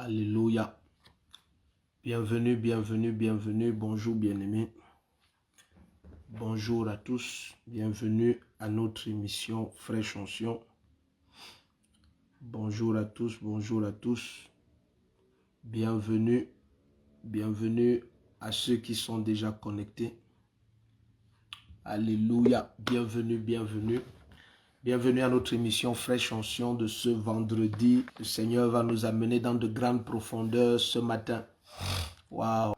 Alléluia. Bienvenue, bienvenue, bienvenue. Bonjour, bien-aimés. Bonjour à tous. Bienvenue à notre émission Fraîche Onction. Bonjour à tous, bonjour à tous. Bienvenue, bienvenue à ceux qui sont déjà connectés. Alléluia. Bienvenue, bienvenue. Bienvenue à notre émission Fraîche Onction de ce vendredi. Le Seigneur va nous amener dans de grandes profondeurs ce matin. Waouh!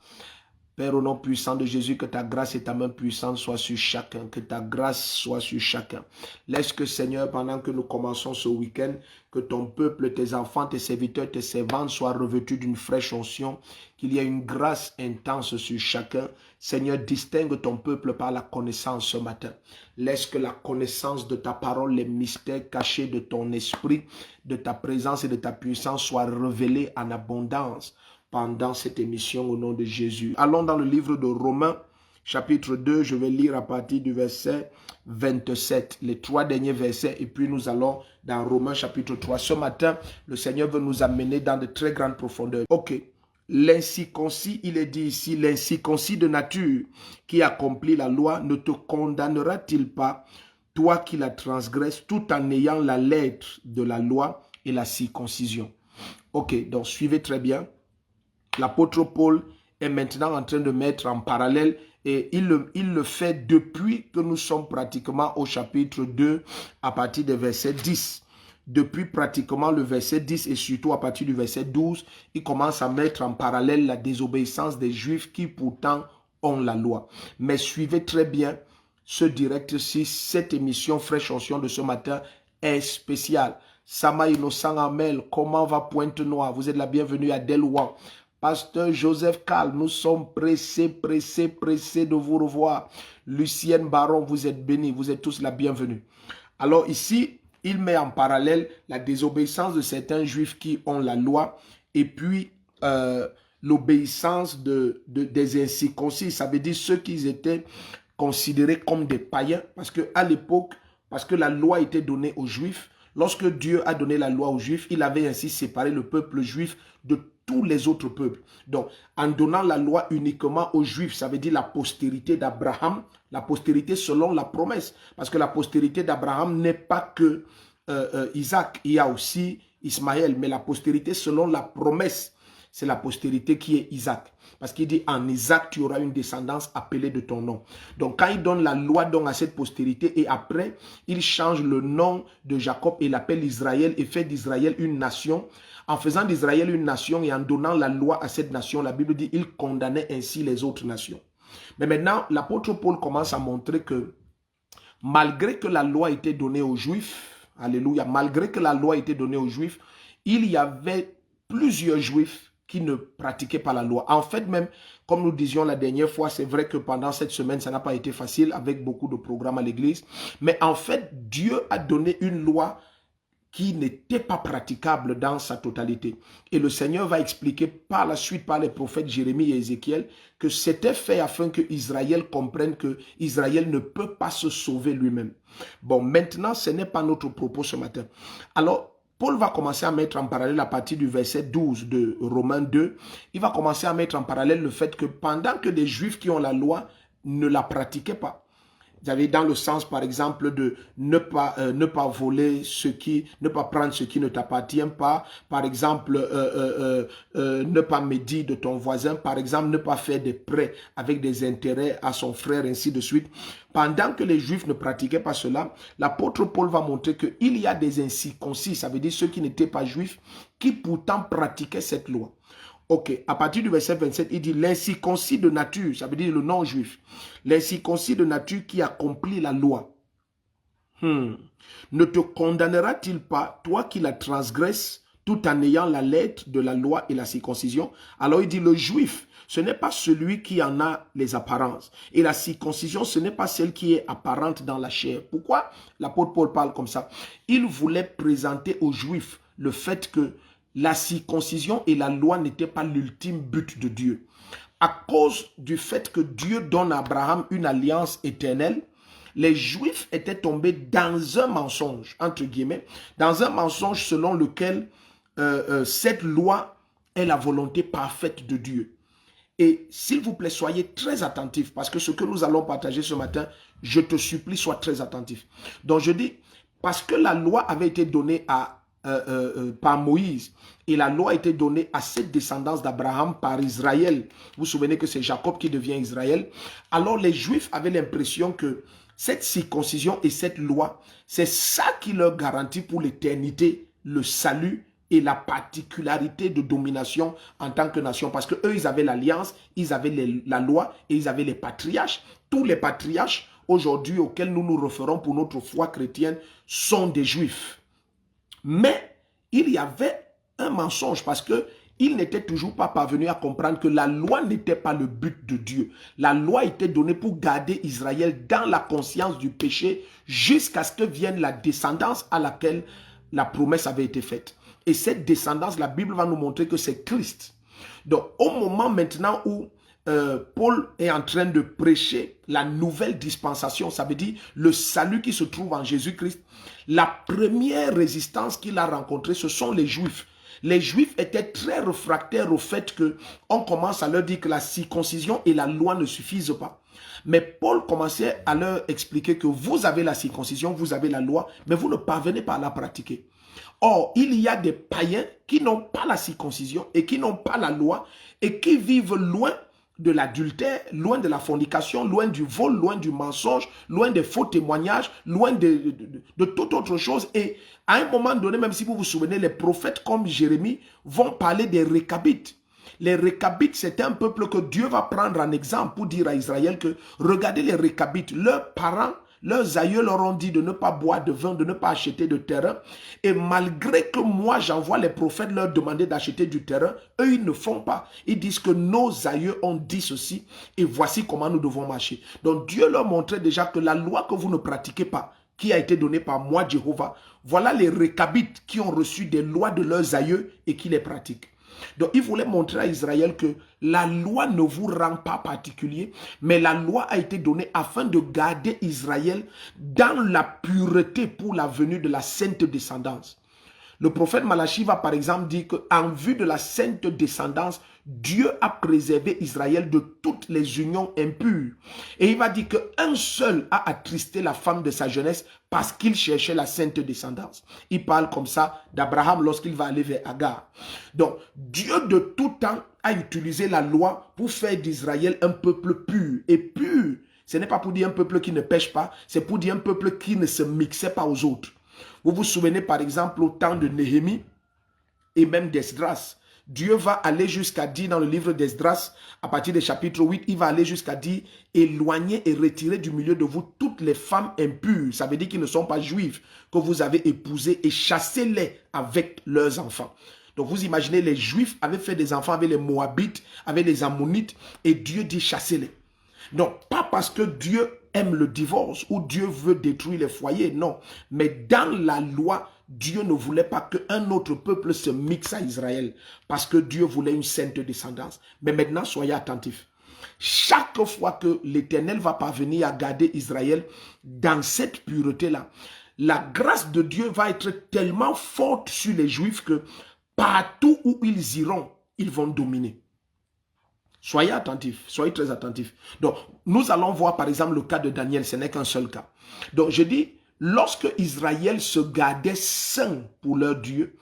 Père, au nom puissant de Jésus, que ta grâce et ta main puissante soient sur chacun, que ta grâce soit sur chacun. Laisse que, Seigneur, pendant que nous commençons ce week-end, que ton peuple, tes enfants, tes serviteurs, tes servantes soient revêtus d'une fraîche onction, qu'il y ait une grâce intense sur chacun. Seigneur, distingue ton peuple par la connaissance ce matin. Laisse que la connaissance de ta parole, les mystères cachés de ton esprit, de ta présence et de ta puissance soient révélés en abondance pendant cette émission au nom de Jésus. Allons dans le livre de Romains, chapitre 2, je vais lire à partir du verset 27, les 3 derniers versets, et puis nous allons dans Romains chapitre 3. Ce matin, le Seigneur veut nous amener dans de très grandes profondeurs. Ok, l'incirconcis, il est dit ici, l'incirconcis de nature qui accomplit la loi ne te condamnera-t-il pas, toi qui la transgresses, tout en ayant la lettre de la loi et la circoncision? Ok, donc suivez très bien. L'apôtre Paul est maintenant en train de mettre en parallèle et il le fait depuis que nous sommes pratiquement au chapitre 2 à partir du verset 10. Depuis pratiquement le verset 10 et surtout à partir du verset 12, il commence à mettre en parallèle la désobéissance des Juifs qui pourtant ont la loi. Mais suivez très bien ce direct si cette émission Fraîche Onction de ce matin est spéciale. Sama Innocent Amel, comment va Pointe-Noire? Vous êtes la bienvenue à Delouan. Pasteur Joseph Cal, nous sommes pressés de vous revoir. Lucienne Baron, vous êtes bénis, vous êtes tous la bienvenue. Alors ici, il met en parallèle la désobéissance de certains juifs qui ont la loi et puis l'obéissance des incirconcis. Ça veut dire ceux qui étaient considérés comme des païens parce qu'à l'époque, parce que la loi était donnée aux juifs, lorsque Dieu a donné la loi aux juifs, il avait ainsi séparé le peuple juif de tous les autres peuples. Donc, en donnant la loi uniquement aux Juifs, ça veut dire la postérité d'Abraham, la postérité selon la promesse. Parce que la postérité d'Abraham n'est pas que Isaac, il y a aussi Ismaël, mais la postérité selon la promesse, c'est la postérité qui est Isaac. Parce qu'il dit, en Isaac, tu auras une descendance appelée de ton nom. Donc, quand il donne la loi donc à cette postérité, et après, il change le nom de Jacob et l'appelle Israël et fait d'Israël une nation. En faisant d'Israël une nation et en donnant la loi à cette nation, la Bible dit, il condamnait ainsi les autres nations. Mais maintenant, l'apôtre Paul commence à montrer que malgré que la loi était donnée aux Juifs, alléluia, malgré que la loi était donnée aux Juifs, il y avait plusieurs Juifs qui ne pratiquaient pas la loi. En fait, même, comme nous disions la dernière fois, c'est vrai que pendant cette semaine, ça n'a pas été facile avec beaucoup de programmes à l'église. Mais en fait, Dieu a donné une loi qui n'était pas praticable dans sa totalité. Et le Seigneur va expliquer par la suite, par les prophètes Jérémie et Ézéchiel, que c'était fait afin que Israël comprenne que Israël ne peut pas se sauver lui-même. Bon, maintenant, ce n'est pas notre propos ce matin. Alors, Paul va commencer à mettre en parallèle à partir du verset 12 de Romains 2, il va commencer à mettre en parallèle le fait que pendant que les Juifs qui ont la loi ne la pratiquaient pas, vous avez dans le sens, par exemple, de ne pas voler ne pas prendre ce qui ne t'appartient pas. Par exemple, ne pas médire de ton voisin. Par exemple, ne pas faire des prêts avec des intérêts à son frère, ainsi de suite. Pendant que les Juifs ne pratiquaient pas cela, l'apôtre Paul va montrer qu'il y a des incirconcis, ça veut dire ceux qui n'étaient pas juifs, qui pourtant pratiquaient cette loi. Ok, à partir du verset 27, il dit l'incirconcis de nature, ça veut dire le non-juif. L'incirconcis de nature qui accomplit la loi. Ne te condamnera-t-il pas, toi qui la transgresses, tout en ayant la lettre de la loi et la circoncision? Alors il dit le juif, ce n'est pas celui qui en a les apparences. Et la circoncision, ce n'est pas celle qui est apparente dans la chair. Pourquoi l'apôtre Paul parle comme ça? Il voulait présenter aux juifs le fait que la circoncision et la loi n'étaient pas l'ultime but de Dieu. À cause du fait que Dieu donne à Abraham une alliance éternelle, les Juifs étaient tombés dans un mensonge, entre guillemets, dans un mensonge selon lequel cette loi est la volonté parfaite de Dieu. Et s'il vous plaît, soyez très attentifs parce que ce que nous allons partager ce matin, je te supplie, sois très attentif. Donc je dis, parce que la loi avait été donnée par Moïse et la loi a été donnée à cette descendance d'Abraham par Israël. Vous vous souvenez que c'est Jacob qui devient Israël. Alors les Juifs avaient l'impression que cette circoncision et cette loi, c'est ça qui leur garantit pour l'éternité le salut et la particularité de domination en tant que nation. Parce qu'eux, ils avaient l'alliance, ils avaient la loi et ils avaient les patriarches. Tous les patriarches, aujourd'hui, auxquels nous nous référons pour notre foi chrétienne, sont des Juifs. Mais il y avait un mensonge parce qu'ils n'étaient toujours pas parvenus à comprendre que la loi n'était pas le but de Dieu. La loi était donnée pour garder Israël dans la conscience du péché jusqu'à ce que vienne la descendance à laquelle la promesse avait été faite. Et cette descendance, la Bible va nous montrer que c'est Christ. Donc, au moment maintenant où Paul est en train de prêcher la nouvelle dispensation, ça veut dire le salut qui se trouve en Jésus-Christ, la première résistance qu'il a rencontrée, ce sont les Juifs. Les Juifs étaient très réfractaires au fait qu'on commence à leur dire que la circoncision et la loi ne suffisent pas. Mais Paul commençait à leur expliquer que vous avez la circoncision, vous avez la loi, mais vous ne parvenez pas à la pratiquer. Or, il y a des païens qui n'ont pas la circoncision et qui n'ont pas la loi et qui vivent loin de l'adultère, loin de la fornication, loin du vol, loin du mensonge, loin des faux témoignages, loin de toute autre chose. Et à un moment donné, même si vous vous souvenez, les prophètes comme Jérémie vont parler des Récabites. Les Récabites, c'est un peuple que Dieu va prendre en exemple pour dire à Israël que regardez les Récabites, leurs parents, leurs aïeux leur ont dit de ne pas boire de vin, de ne pas acheter de terrain. Et malgré que moi, j'envoie les prophètes leur demander d'acheter du terrain, eux, ils ne font pas. Ils disent que nos aïeux ont dit ceci et voici comment nous devons marcher. Donc Dieu leur montrait déjà que la loi que vous ne pratiquez pas, qui a été donnée par moi, Jéhovah, voilà les Récabites qui ont reçu des lois de leurs aïeux et qui les pratiquent. Donc, il voulait montrer à Israël que la loi ne vous rend pas particulier, mais la loi a été donnée afin de garder Israël dans la pureté pour la venue de la sainte descendance. Le prophète Malachi va par exemple dire qu'en vue de la sainte descendance, Dieu a préservé Israël de toutes les unions impures. Et il va dire qu'un seul a attristé la femme de sa jeunesse parce qu'il cherchait la sainte descendance. Il parle comme ça d'Abraham lorsqu'il va aller vers Agar. Donc, Dieu de tout temps a utilisé la loi pour faire d'Israël un peuple pur. Et pur, ce n'est pas pour dire un peuple qui ne pêche pas, c'est pour dire un peuple qui ne se mixait pas aux autres. Vous vous souvenez par exemple au temps de Néhémie et même d'Esdras. Dieu va aller jusqu'à dire dans le livre d'Esdras, à partir du chapitre 8, il va aller jusqu'à dire éloignez et retirez du milieu de vous toutes les femmes impures. Ça veut dire qu'ils ne sont pas juifs, que vous avez épousées et chassez-les avec leurs enfants. Donc vous imaginez, les Juifs avaient fait des enfants avec les Moabites, avec les Ammonites, et Dieu dit chassez-les. Donc, pas parce que Dieu aime le divorce ou Dieu veut détruire les foyers, non. Mais dans la loi, Dieu ne voulait pas qu'un autre peuple se mixe à Israël parce que Dieu voulait une sainte descendance. Mais maintenant, soyez attentifs. Chaque fois que l'Éternel va parvenir à garder Israël dans cette pureté-là, la grâce de Dieu va être tellement forte sur les Juifs que partout où ils iront, ils vont dominer. Soyez attentifs, soyez très attentifs. Donc, nous allons voir par exemple le cas de Daniel, ce n'est qu'un seul cas. Donc, je dis, lorsque Israël se gardait saint pour leur Dieu,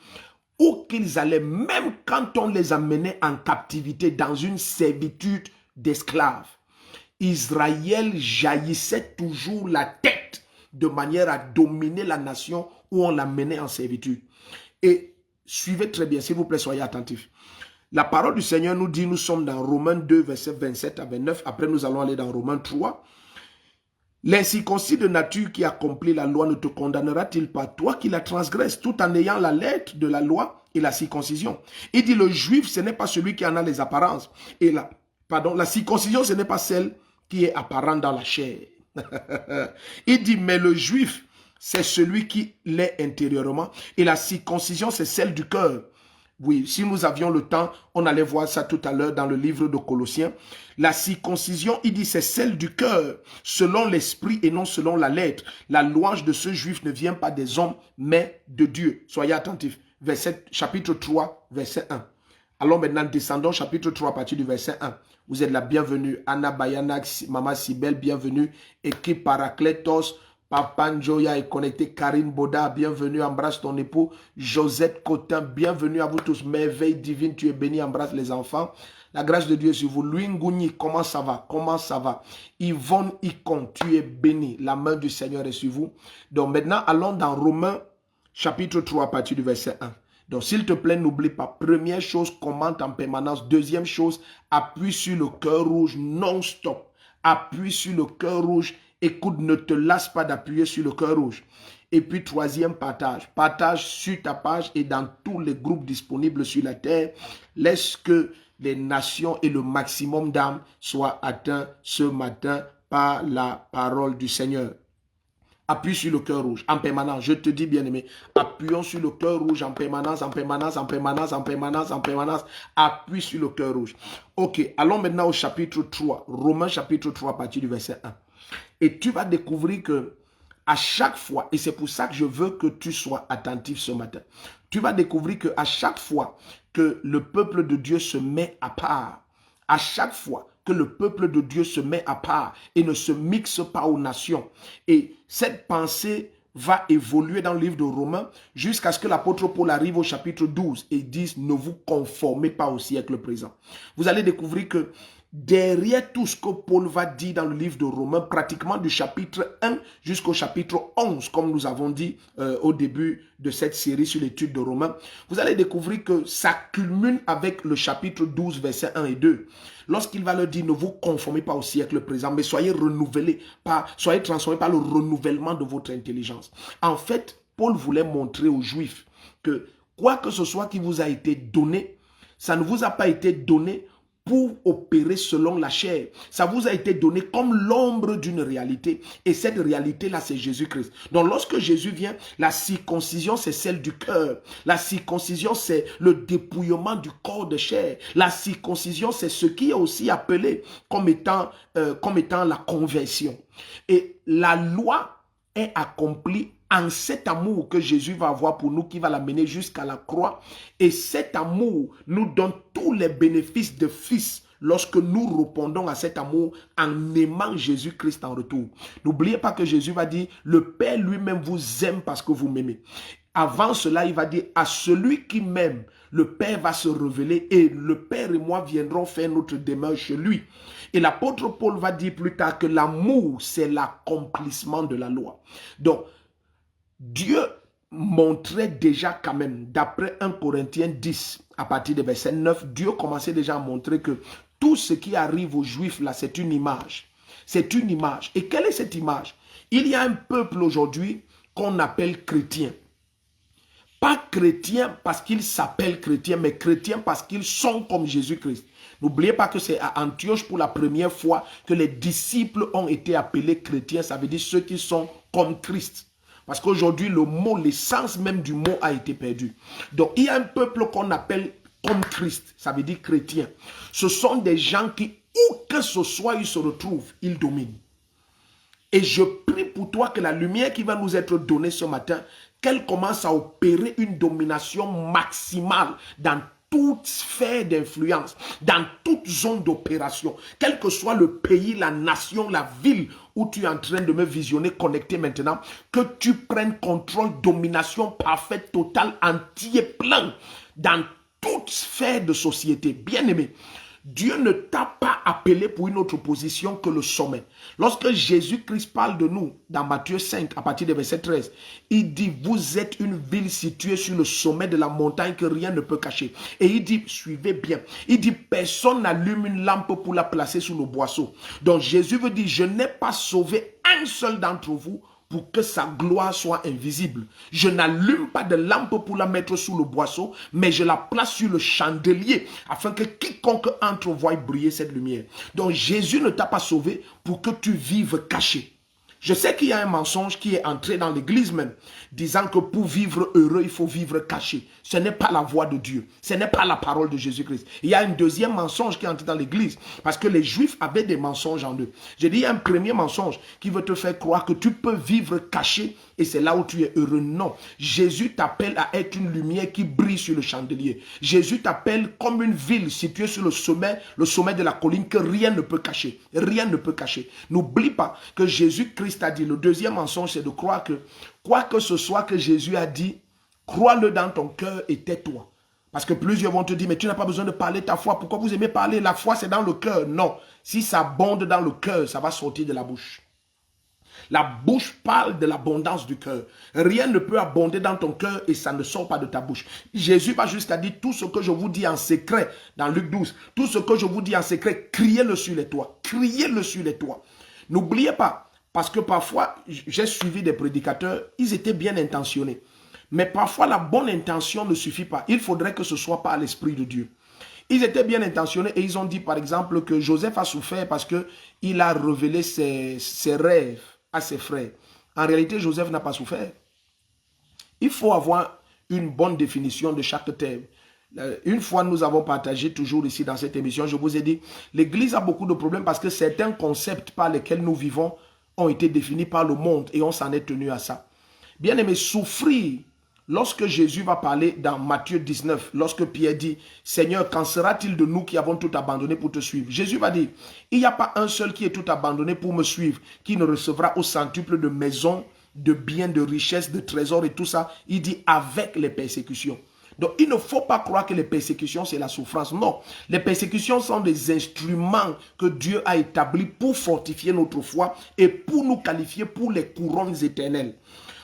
où qu'ils allaient, même quand on les amenait en captivité dans une servitude d'esclaves, Israël jaillissait toujours la tête de manière à dominer la nation où on l'amenait en servitude. Et suivez très bien, s'il vous plaît, soyez attentifs. La parole du Seigneur nous dit, nous sommes dans Romains 2, versets 27 à 29. Après, nous allons aller dans Romains 3. L'incirconcis de nature qui accomplit la loi ne te condamnera-t-il pas, toi qui la transgresses, tout en ayant la lettre de la loi et la circoncision? Il dit, le juif, ce n'est pas celui qui en a les apparences. Et la circoncision, ce n'est pas celle qui est apparente dans la chair. Il dit, mais le juif, c'est celui qui l'est intérieurement. Et la circoncision, c'est celle du cœur. Oui, si nous avions le temps, on allait voir ça tout à l'heure dans le livre de Colossiens. La circoncision, il dit, c'est celle du cœur, selon l'esprit et non selon la lettre. La louange de ce juif ne vient pas des hommes, mais de Dieu. Soyez attentifs. Chapitre 3, verset 1. Allons maintenant, descendons chapitre 3 à partir du verset 1. Vous êtes la bienvenue. Anna Bayana, Maman Sibel, bienvenue. Équipe Paracletos, Papa Njoya est connecté. Karine Boda, bienvenue. Embrasse ton époux. Josette Cotin, bienvenue à vous tous. Merveille divine, tu es béni. Embrasse les enfants. La grâce de Dieu est sur vous. Louis Ngouni, comment ça va? Comment ça va? Yvonne Icon, tu es béni. La main du Seigneur est sur vous. Donc maintenant, allons dans Romains chapitre 3 à partir du verset 1. Donc, s'il te plaît, n'oublie pas. Première chose, commente en permanence. Deuxième chose, appuie sur le cœur rouge non-stop. Appuie sur le cœur rouge. Écoute, ne te lasse pas d'appuyer sur le cœur rouge. Et puis, troisième, partage. Partage sur ta page et dans tous les groupes disponibles sur la terre. Laisse que les nations et le maximum d'âmes soient atteints ce matin par la parole du Seigneur. Appuie sur le cœur rouge en permanence. Je te dis, bien-aimé, appuyons sur le cœur rouge en permanence, en permanence, en permanence, en permanence, en permanence. Appuie sur le cœur rouge. Ok, allons maintenant au chapitre 3. Romains chapitre 3 à partir du verset 1. Et tu vas découvrir que à chaque fois, et c'est pour ça que je veux que tu sois attentif ce matin, tu vas découvrir que à chaque fois que le peuple de Dieu se met à part, à chaque fois que le peuple de Dieu se met à part et ne se mixe pas aux nations. Et cette pensée va évoluer dans le livre de Romains jusqu'à ce que l'apôtre Paul arrive au chapitre 12 et dise « Ne vous conformez pas au siècle présent ». Vous allez découvrir que derrière tout ce que Paul va dire dans le livre de Romains, pratiquement du chapitre 1 jusqu'au chapitre 11, comme nous avons dit au début de cette série sur l'étude de Romains, vous allez découvrir que ça culmine avec le chapitre 12, versets 1 et 2. Lorsqu'il va leur dire, ne vous conformez pas au siècle présent, mais soyez renouvelés, soyez transformés par le renouvellement de votre intelligence. En fait, Paul voulait montrer aux Juifs que quoi que ce soit qui vous a été donné, ça ne vous a pas été donné pour opérer selon la chair. Ça vous a été donné comme l'ombre d'une réalité. Et cette réalité-là, c'est Jésus-Christ. Donc, lorsque Jésus vient, la circoncision, c'est celle du cœur. La circoncision, c'est le dépouillement du corps de chair. La circoncision, c'est ce qui est aussi appelé comme étant la conversion. Et la loi est accomplie en cet amour que Jésus va avoir pour nous, qui va l'amener jusqu'à la croix. Et cet amour nous donne tous les bénéfices de fils lorsque nous répondons à cet amour en aimant Jésus-Christ en retour. N'oubliez pas que Jésus va dire, le Père lui-même vous aime parce que vous m'aimez. Avant cela, il va dire, à celui qui m'aime, le Père va se révéler et le Père et moi viendrons faire notre demeure chez lui. Et l'apôtre Paul va dire plus tard que l'amour, c'est l'accomplissement de la loi. Donc, Dieu montrait déjà quand même, d'après 1 Corinthiens 10, à partir de verset 9, Dieu commençait déjà à montrer que tout ce qui arrive aux Juifs, là, c'est une image. C'est une image. Et quelle est cette image? Il y a un peuple aujourd'hui qu'on appelle chrétien. Pas chrétien parce qu'ils s'appellent chrétiens, mais chrétiens parce qu'ils sont comme Jésus-Christ. N'oubliez pas que c'est à Antioche pour la première fois que les disciples ont été appelés chrétiens. Ça veut dire ceux qui sont comme Christ. Parce qu'aujourd'hui, le mot, l'essence même du mot a été perdu. Donc, il y a un peuple qu'on appelle comme Christ. Ça veut dire chrétien. Ce sont des gens qui, où que ce soit, ils se retrouvent, ils dominent. Et je prie pour toi que la lumière qui va nous être donnée ce matin, qu'elle commence à opérer une domination maximale dans toute sphère d'influence, dans toute zone d'opération, quel que soit le pays, la nation, la ville où tu es en train de me visionner, connecté maintenant, que tu prennes contrôle, domination parfaite, totale, entier, plein, dans toute sphère de société. Bien-aimé, Dieu ne t'a pas appelé pour une autre position que le sommet. Lorsque Jésus-Christ parle de nous, dans Matthieu 5, à partir du verset 13, il dit, vous êtes une ville située sur le sommet de la montagne que rien ne peut cacher. Et il dit, suivez bien, il dit, personne n'allume une lampe pour la placer sous le boisseau. Donc Jésus veut dire, je n'ai pas sauvé un seul d'entre vous pour que sa gloire soit invisible. Je n'allume pas de lampe pour la mettre sous le boisseau, mais je la place sur le chandelier, afin que quiconque entre voie briller cette lumière. Donc Jésus ne t'a pas sauvé pour que tu vives caché. Je sais qu'il y a un mensonge qui est entré dans l'église même, disant que pour vivre heureux, il faut vivre caché. Ce n'est pas la voix de Dieu. Ce n'est pas la parole de Jésus-Christ. Il y a un deuxième mensonge qui est entré dans l'église, parce que les Juifs avaient des mensonges en eux. J'ai dit, il y a un premier mensonge qui veut te faire croire que tu peux vivre caché et c'est là où tu es heureux. Non. Jésus t'appelle à être une lumière qui brille sur le chandelier. Jésus t'appelle comme une ville située sur le sommet de la colline que rien ne peut cacher. Rien ne peut cacher. N'oublie pas que Jésus-Christ a dit, le deuxième mensonge, c'est de croire que, quoi que ce soit que Jésus a dit, crois-le dans ton cœur et tais-toi. Parce que plusieurs vont te dire, mais tu n'as pas besoin de parler ta foi. Pourquoi vous aimez parler? La foi, c'est dans le cœur. Non. Si ça bonde dans le cœur, ça va sortir de la bouche. La bouche parle de l'abondance du cœur. Rien ne peut abonder dans ton cœur et ça ne sort pas de ta bouche. Jésus va jusqu'à dire, tout ce que je vous dis en secret, dans Luc 12, tout ce que je vous dis en secret, criez-le sur les toits. Criez-le sur les toits. N'oubliez pas, parce que parfois, j'ai suivi des prédicateurs, ils étaient bien intentionnés. Mais parfois, la bonne intention ne suffit pas. Il faudrait que ce soit par l'Esprit de Dieu. Ils étaient bien intentionnés et ils ont dit, par exemple, que Joseph a souffert parce qu'il a révélé ses rêves à ses frères. En réalité, Joseph n'a pas souffert. Il faut avoir une bonne définition de chaque thème. Une fois, nous avons partagé toujours ici dans cette émission, je vous ai dit, l'Église a beaucoup de problèmes parce que certains concepts par lesquels nous vivons ont été définis par le monde et on s'en est tenu à ça. Bien aimé, souffrir, lorsque Jésus va parler dans Matthieu 19, lorsque Pierre dit, Seigneur, qu'en sera-t-il de nous qui avons tout abandonné pour te suivre? Jésus va dire, il n'y a pas un seul qui est tout abandonné pour me suivre, qui ne recevra au centuple de maisons, de biens, de richesses, de trésors et tout ça. Il dit, avec les persécutions. Donc, il ne faut pas croire que les persécutions, c'est la souffrance. Non, les persécutions sont des instruments que Dieu a établis pour fortifier notre foi et pour nous qualifier pour les couronnes éternelles.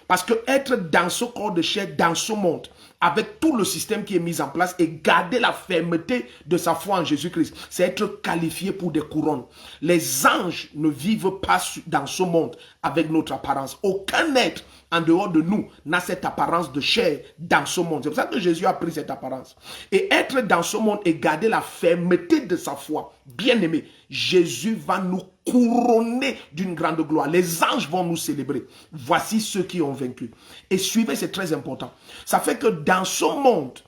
Parce que être dans ce corps de chair, dans ce monde, avec tout le système qui est mis en place et garder la fermeté de sa foi en Jésus-Christ, c'est être qualifié pour des couronnes. Les anges ne vivent pas dans ce monde avec notre apparence. Aucun être en dehors de nous n'a cette apparence de chair dans ce monde. C'est pour ça que Jésus a pris cette apparence. Et être dans ce monde et garder la fermeté de sa foi, bien aimé, Jésus va nous couronner d'une grande gloire. Les anges vont nous célébrer. Voici ceux qui ont vaincu. Et suivez, c'est très important. Ça fait que dans ce monde,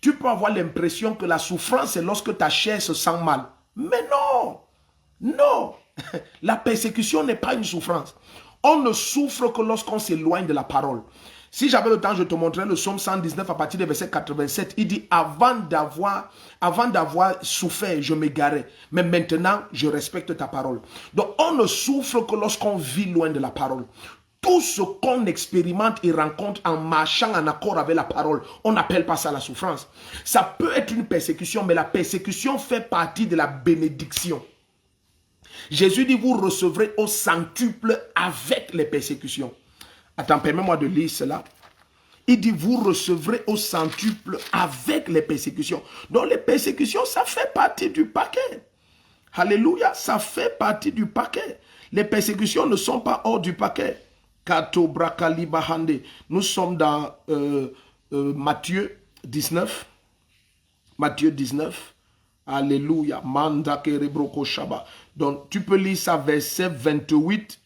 tu peux avoir l'impression que la souffrance, c'est lorsque ta chair se sent mal. Mais non, non. La persécution n'est pas une souffrance. On ne souffre que lorsqu'on s'éloigne de la parole. Si j'avais le temps, je te montrerais le psaume 119 à partir du verset 87. Il dit, avant d'avoir souffert, je m'égarais. Mais maintenant, je respecte ta parole. Donc, on ne souffre que lorsqu'on vit loin de la parole. Tout ce qu'on expérimente et rencontre en marchant en accord avec la parole, on n'appelle pas ça la souffrance. Ça peut être une persécution, mais la persécution fait partie de la bénédiction. Jésus dit, vous recevrez au centuple avec les persécutions. Attends, permets-moi de lire cela. Il dit, vous recevrez au centuple avec les persécutions. Donc les persécutions, ça fait partie du paquet. Alléluia, ça fait partie du paquet. Les persécutions ne sont pas hors du paquet. Kato brakali bahande. Nous sommes dans Matthieu 19. Matthieu 19. Alléluia. Manda kerebroko shaba. Donc tu peux lire ça verset 28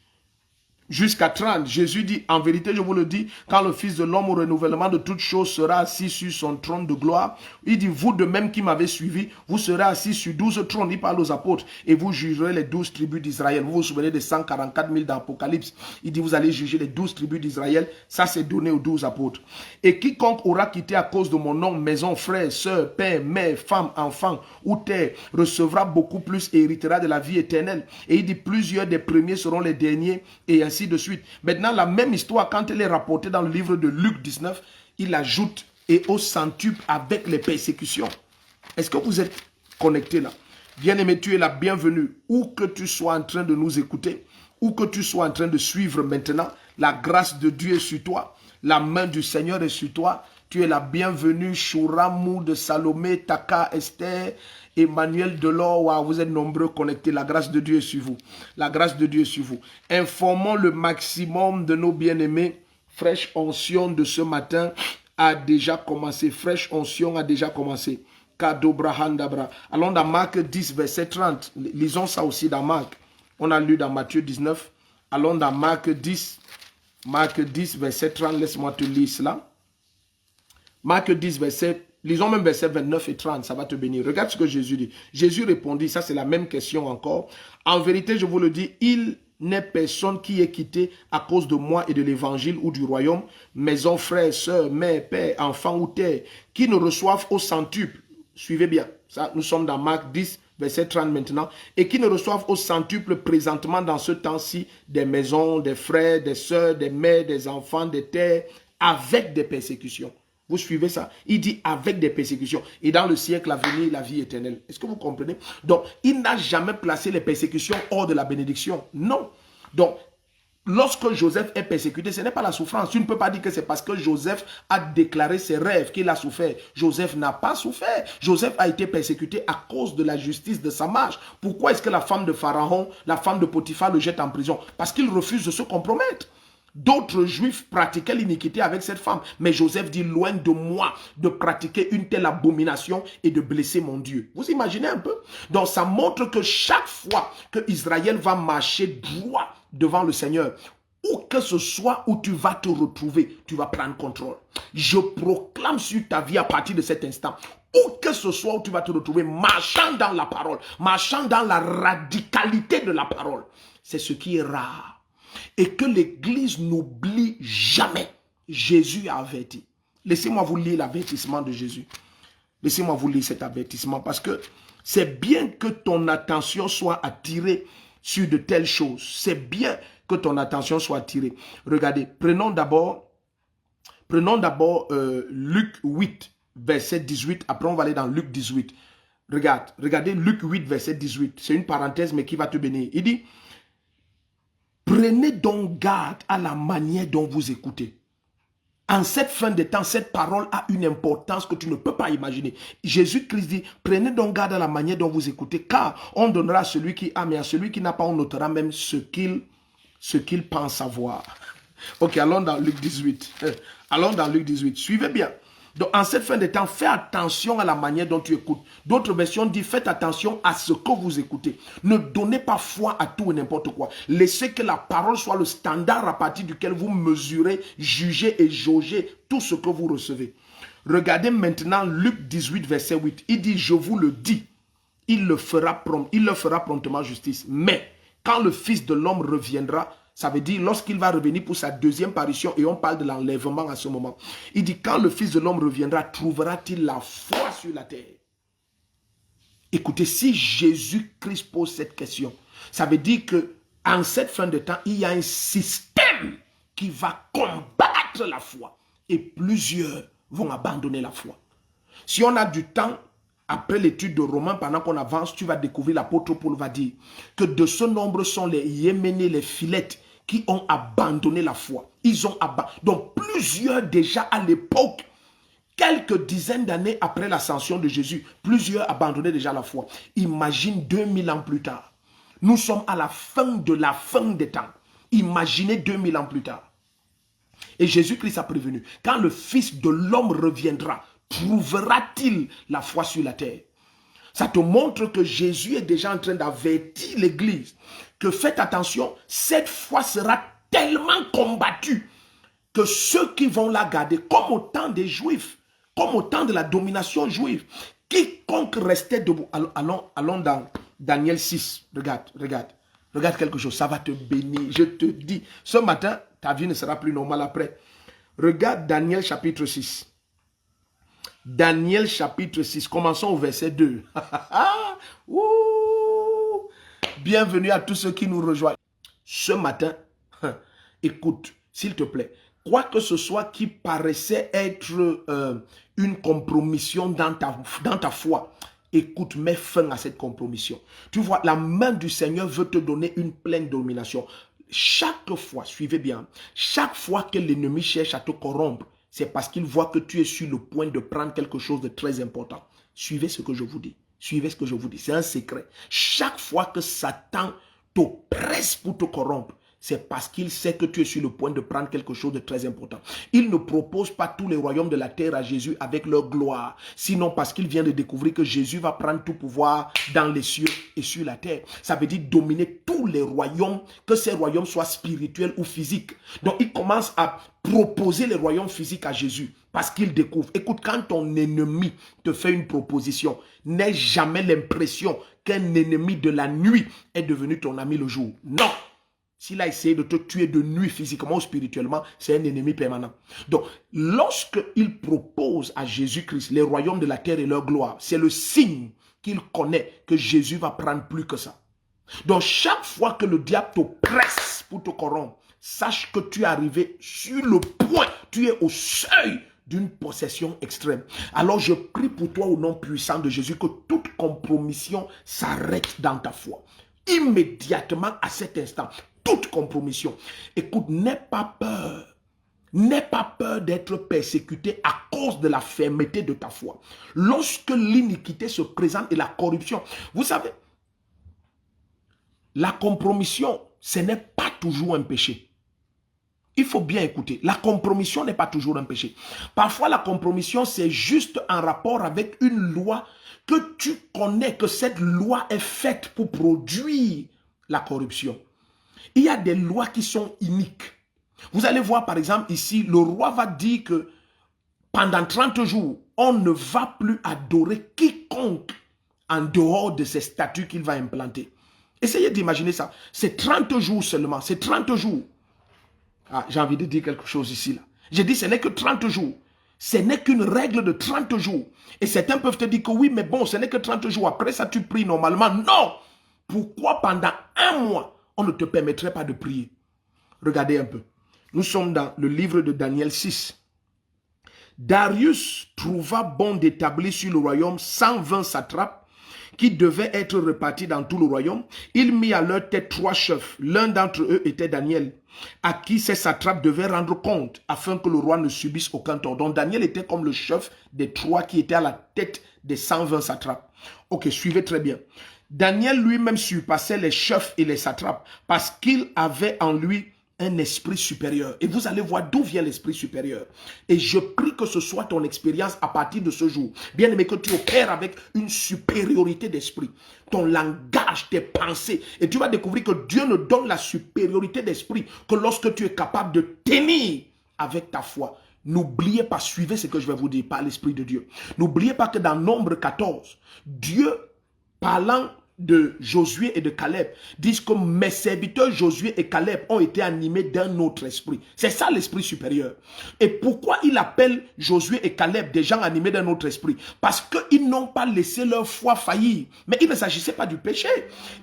jusqu'à 30. Jésus dit, en vérité, je vous le dis, quand le Fils de l'homme au renouvellement de toutes choses sera assis sur son trône de gloire, il dit, vous de même qui m'avez suivi, vous serez assis sur 12 trônes, il parle aux apôtres, et vous jugerez les 12 tribus d'Israël. Vous vous souvenez des 144 000 d'Apocalypse. Il dit, vous allez juger les 12 tribus d'Israël. Ça, c'est donné aux 12 apôtres. Et quiconque aura quitté à cause de mon nom, maison, frère, soeur, père, mère, femme, enfant ou terre, recevra beaucoup plus et héritera de la vie éternelle. Et il dit, plusieurs des premiers seront les derniers, et ainsi de suite. Maintenant, la même histoire, quand elle est rapportée dans le livre de Luc 19, il ajoute, et au centuple avec les persécutions. Est-ce que vous êtes connecté là? Bien-aimé, tu es la bienvenue. Où que tu sois en train de nous écouter, où que tu sois en train de suivre maintenant, la grâce de Dieu est sur toi, la main du Seigneur est sur toi. Tu es la bienvenue, Shouramou de Salomé, Taka, Esther, Emmanuel Delors, wow, vous êtes nombreux connectés. La grâce de Dieu est sur vous. La grâce de Dieu est sur vous. Informons le maximum de nos bien-aimés. Fraîche onction de ce matin a déjà commencé. Fraîche onction a déjà commencé. Allons dans Marc 10, verset 30. Lisons ça aussi dans Marc. On a lu dans Matthieu 19 Allons dans Marc 10. Marc 10, verset 30. Laisse-moi te lire cela. Marc 10, lisons même verset 29 et 30. Ça va te bénir. Regarde ce que Jésus dit. Jésus répondit, ça c'est la même question encore. En vérité, je vous le dis, il n'est personne qui est quitté à cause de moi et de l'évangile ou du royaume, maison, frères, sœurs, mères, pères, enfants ou terres, qui ne reçoivent au centuple. Suivez bien. Ça, nous sommes dans Marc 10, verset 30 maintenant. Et qui ne reçoivent au centuple présentement dans ce temps-ci des maisons, des frères, des sœurs, des mères, des enfants, des terres, avec des persécutions. Vous suivez ça? Il dit avec des persécutions. Et dans le siècle à venir, la vie éternelle. Est-ce que vous comprenez? Donc, il n'a jamais placé les persécutions hors de la bénédiction. Non. Donc, lorsque Joseph est persécuté, ce n'est pas la souffrance. Tu ne peux pas dire que c'est parce que Joseph a déclaré ses rêves qu'il a souffert. Joseph n'a pas souffert. Joseph a été persécuté à cause de la justice de sa marche. Pourquoi est-ce que la femme de Pharaon, la femme de Potiphar le jette en prison? Parce qu'il refuse de se compromettre. D'autres juifs pratiquaient l'iniquité avec cette femme. Mais Joseph dit, loin de moi de pratiquer une telle abomination et de blesser mon Dieu. Vous imaginez un peu? Donc ça montre que chaque fois que Israël va marcher droit devant le Seigneur, où que ce soit où tu vas te retrouver, tu vas prendre contrôle. Je proclame sur ta vie à partir de cet instant, où que ce soit où tu vas te retrouver, marchant dans la parole, marchant dans la radicalité de la parole. C'est ce qui est rare. Et que l'Église n'oublie jamais. Jésus a averti. Laissez-moi vous lire l'avertissement de Jésus. Laissez-moi vous lire cet avertissement parce que c'est bien que ton attention soit attirée sur de telles choses. C'est bien que ton attention soit attirée. Regardez, prenons d'abord Luc 8, verset 18. Après, on va aller dans Luc 18. Regardez Luc 8, verset 18. C'est une parenthèse, mais qui va te bénir. Il dit, prenez donc garde à la manière dont vous écoutez. En cette fin de temps, cette parole a une importance que tu ne peux pas imaginer. Jésus-Christ dit, prenez donc garde à la manière dont vous écoutez, car on donnera à celui qui a, mais à celui qui n'a pas, on notera même ce qu'il pense savoir. Ok, allons dans Luc 18. Allons dans Luc 18. Suivez bien. Donc, en cette fin de temps, fais attention à la manière dont tu écoutes. D'autres versions disent, faites attention à ce que vous écoutez. Ne donnez pas foi à tout et n'importe quoi. Laissez que la parole soit le standard à partir duquel vous mesurez, jugez et jaugez tout ce que vous recevez. Regardez maintenant Luc 18, verset 8. Il dit, je vous le dis, il leur fera promptement justice. Mais, quand le Fils de l'homme reviendra, ça veut dire lorsqu'il va revenir pour sa deuxième parution, et on parle de l'enlèvement à ce moment. Il dit, quand le Fils de l'homme reviendra, trouvera-t-il la foi sur la terre? Écoutez, si Jésus-Christ pose cette question, ça veut dire que en cette fin de temps, il y a un système qui va combattre la foi. Et plusieurs vont abandonner la foi. Si on a du temps, après l'étude de Romains, pendant qu'on avance, tu vas découvrir, l'apôtre Paul va dire que de ce nombre sont les Yéménais, les Philettes, qui ont abandonné la foi. Ils ont abandonné. Donc plusieurs déjà à l'époque, quelques dizaines d'années après l'ascension de Jésus, plusieurs abandonnaient déjà la foi. Imagine 2000 ans plus tard. Nous sommes à la fin des temps. Imaginez 2000 ans plus tard. Et Jésus-Christ a prévenu, quand le Fils de l'homme reviendra, trouvera-t-il la foi sur la terre? Ça te montre que Jésus est déjà en train d'avertir l'Église que faites attention, cette foi sera tellement combattue que ceux qui vont la garder, comme au temps des Juifs, comme au temps de la domination juive, quiconque restait debout. Allons dans Daniel 6. Regarde quelque chose, ça va te bénir. Je te dis, ce matin, ta vie ne sera plus normale après. Regarde Daniel chapitre 6. Daniel chapitre 6, commençons au verset 2. Bienvenue à tous ceux qui nous rejoignent. Ce matin, écoute, s'il te plaît, quoi que ce soit qui paraissait être une compromission dans ta foi, écoute, mets fin à cette compromission. Tu vois, la main du Seigneur veut te donner une pleine domination. Chaque fois, suivez bien, chaque fois que l'ennemi cherche à te corrompre, c'est parce qu'il voit que tu es sur le point de prendre quelque chose de très important. Suivez ce que je vous dis. Suivez ce que je vous dis. C'est un secret. Chaque fois que Satan t'oppresse pour te corrompre, c'est parce qu'il sait que tu es sur le point de prendre quelque chose de très important. Il ne propose pas tous les royaumes de la terre à Jésus avec leur gloire, sinon parce qu'il vient de découvrir que Jésus va prendre tout pouvoir dans les cieux et sur la terre. Ça veut dire dominer tous les royaumes, que ces royaumes soient spirituels ou physiques. Donc il commence à proposer les royaumes physiques à Jésus parce qu'il découvre. Écoute, quand ton ennemi te fait une proposition, n'aie jamais l'impression qu'un ennemi de la nuit est devenu ton ami le jour. Non! S'il a essayé de te tuer de nuit physiquement ou spirituellement, c'est un ennemi permanent. Donc, lorsqu'il propose à Jésus-Christ les royaumes de la terre et leur gloire, c'est le signe qu'il connaît que Jésus va prendre plus que ça. Donc, chaque fois que le diable te presse pour te corrompre, sache que tu es arrivé sur le point, tu es au seuil d'une possession extrême. Alors, je prie pour toi au nom puissant de Jésus que toute compromission s'arrête dans ta foi. Immédiatement à cet instant, toute compromission. Écoute, n'aie pas peur. N'aie pas peur d'être persécuté à cause de la fermeté de ta foi. Lorsque l'iniquité se présente et la corruption, vous savez, la compromission, ce n'est pas toujours un péché. Il faut bien écouter. La compromission n'est pas toujours un péché. Parfois, la compromission, c'est juste en rapport avec une loi que tu connais que cette loi est faite pour produire la corruption. Il y a des lois qui sont iniques. Vous allez voir par exemple ici, le roi va dire que pendant 30 jours, on ne va plus adorer quiconque en dehors de ces statuts qu'il va implanter. Essayez d'imaginer ça. C'est 30 jours seulement. C'est 30 jours. Ah, j'ai envie de dire quelque chose ici. Là. J'ai dit ce n'est que 30 jours. Ce n'est qu'une règle de 30 jours. Et certains peuvent te dire que oui, mais bon, ce n'est que 30 jours. Après ça, tu pries normalement. Non! Pourquoi pendant un mois, on ne te permettrait pas de prier? Regardez un peu. Nous sommes dans le livre de Daniel 6. Darius trouva bon d'établir sur le royaume 120 satrapes qui devaient être répartis dans tout le royaume. Il mit à leur tête 3 chefs. L'un d'entre eux était Daniel, à qui ces satrapes devaient rendre compte afin que le roi ne subisse aucun tort. Donc Daniel était comme le chef des 3 qui étaient à la tête des 120 satrapes. Ok, suivez très bien. Daniel lui-même surpassait les chefs et les satrapes parce qu'il avait en lui un esprit supérieur. Et vous allez voir d'où vient l'esprit supérieur. Et je prie que ce soit ton expérience à partir de ce jour. Bien aimé, que tu opères avec une supériorité d'esprit. Ton langage, tes pensées. Et tu vas découvrir que Dieu ne donne la supériorité d'esprit que lorsque tu es capable de tenir avec ta foi. N'oubliez pas, suivez ce que je vais vous dire par l'Esprit de Dieu. N'oubliez pas que dans Nombre 14, Dieu, parlant de Josué et de Caleb, disent que mes serviteurs Josué et Caleb ont été animés d'un autre esprit. C'est ça l'esprit supérieur. Et pourquoi il appelle Josué et Caleb des gens animés d'un autre esprit? Parce qu'ils n'ont pas laissé leur foi faillir. Mais il ne s'agissait pas du péché.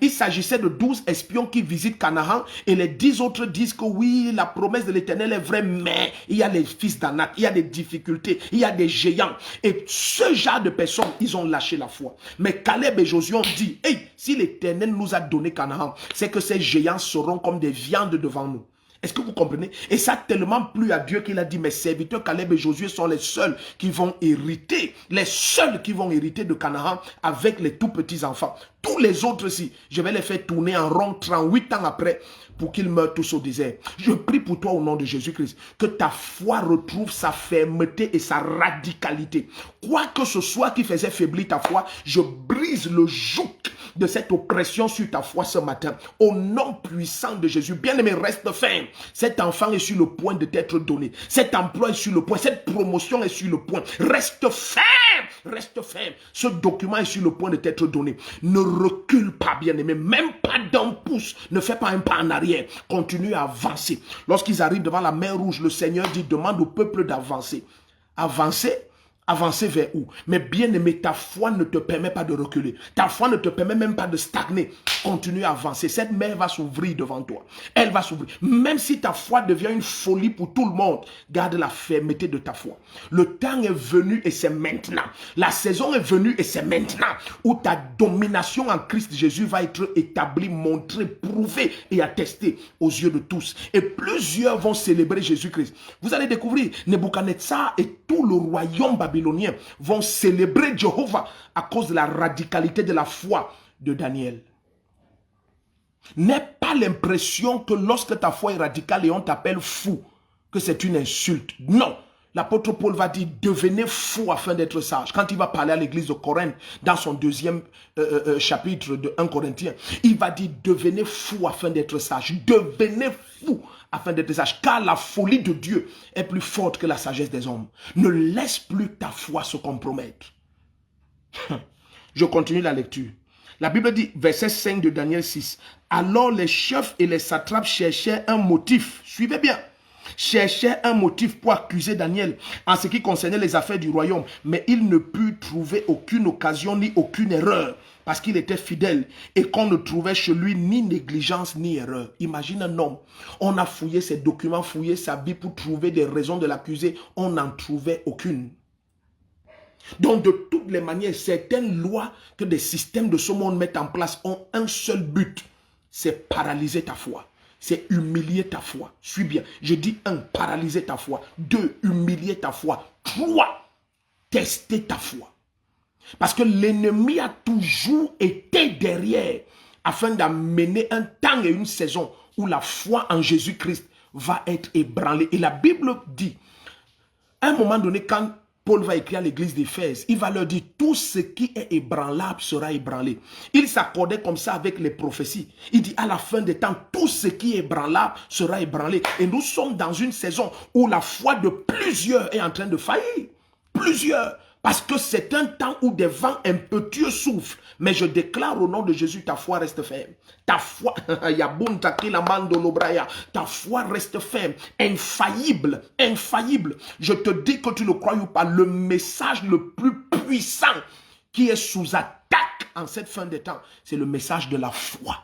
Il s'agissait de 12 espions qui visitent Canaan et les 10 autres disent que oui, la promesse de l'Éternel est vraie, mais il y a les fils d'Anak, il y a des difficultés, il y a des géants. Et ce genre de personnes, ils ont lâché la foi. Mais Caleb et Josué ont dit, hey, si l'Éternel nous a donné Canaan, c'est que ces géants seront comme des viandes devant nous. Est-ce que vous comprenez? Et ça a tellement plu à Dieu qu'il a dit, mes serviteurs Caleb et Josué sont les seuls qui vont hériter, de Canaan avec les tout petits enfants. Tous les autres, si je vais les faire tourner en rond 38 ans après pour qu'ils meurent tous au désert. Je prie pour toi au nom de Jésus-Christ, que ta foi retrouve sa fermeté et sa radicalité. Quoi que ce soit qui faisait faiblir ta foi, je brise le joug de cette oppression sur ta foi ce matin. Au nom puissant de Jésus, bien-aimé, reste ferme. Cet enfant est sur le point de t'être donné. Cet emploi est sur le point. Cette promotion est sur le point. Reste ferme. Reste ferme. Ce document est sur le point de t'être donné. Ne recule pas, bien-aimé. Même pas d'un pouce. Ne fais pas un pas en arrière. Continue à avancer. Lorsqu'ils arrivent devant la mer Rouge, le Seigneur dit, demande au peuple d'avancer. Avancer? Avancer vers où? Mais bien aimé, ta foi ne te permet pas de reculer. Ta foi ne te permet même pas de stagner. Continue à avancer. Cette mer va s'ouvrir devant toi. Elle va s'ouvrir. Même si ta foi devient une folie pour tout le monde, garde la fermeté de ta foi. Le temps est venu et c'est maintenant. La saison est venue et c'est maintenant où ta domination en Christ Jésus va être établie, montrée, prouvée et attestée aux yeux de tous. Et plusieurs vont célébrer Jésus-Christ. Vous allez découvrir Nebuchadnezzar et tout le royaume babylonien vont célébrer Jéhovah à cause de la radicalité de la foi de Daniel. N'aie pas l'impression que lorsque ta foi est radicale et on t'appelle fou, que c'est une insulte. Non. L'apôtre Paul va dire, devenez fou afin d'être sage. Quand il va parler à l'église de Corinthe, dans son deuxième chapitre de 1 Corinthiens, il va dire, devenez fou afin d'être sage. Devenez fou afin d'être sage. Car la folie de Dieu est plus forte que la sagesse des hommes. Ne laisse plus ta foi se compromettre. Je continue la lecture. La Bible dit, verset 5 de Daniel 6. Alors les chefs et les satrapes cherchaient un motif. Suivez bien. Cherchaient un motif pour accuser Daniel en ce qui concernait les affaires du royaume. Mais il ne put trouver aucune occasion ni aucune erreur parce qu'il était fidèle et qu'on ne trouvait chez lui ni négligence ni erreur. Imagine un homme. On a fouillé ses documents, fouillé sa vie pour trouver des raisons de l'accuser. On n'en trouvait aucune. Donc de toutes les manières, certaines lois que des systèmes de ce monde mettent en place ont un seul but. C'est paralyser ta foi. C'est humilier ta foi. Suis bien. Je dis 1, paralyser ta foi. 2, humilier ta foi. 3, tester ta foi. Parce que l'ennemi a toujours été derrière afin d'amener un temps et une saison où la foi en Jésus-Christ va être ébranlée. Et la Bible dit, à un moment donné, quand Paul va écrire à l'église d'Éphèse, il va leur dire tout ce qui est ébranlable sera ébranlé. Il s'accordait comme ça avec les prophéties. Il dit à la fin des temps, tout ce qui est ébranlable sera ébranlé. Et nous sommes dans une saison où la foi de plusieurs est en train de faillir. Plusieurs. Parce que c'est un temps où des vents impétueux soufflent. Mais je déclare au nom de Jésus, ta foi reste ferme. Ta foi, ta foi reste ferme, infaillible, infaillible. Je te dis que tu le crois ou pas, le message le plus puissant qui est sous attaque en cette fin des temps, c'est le message de la foi.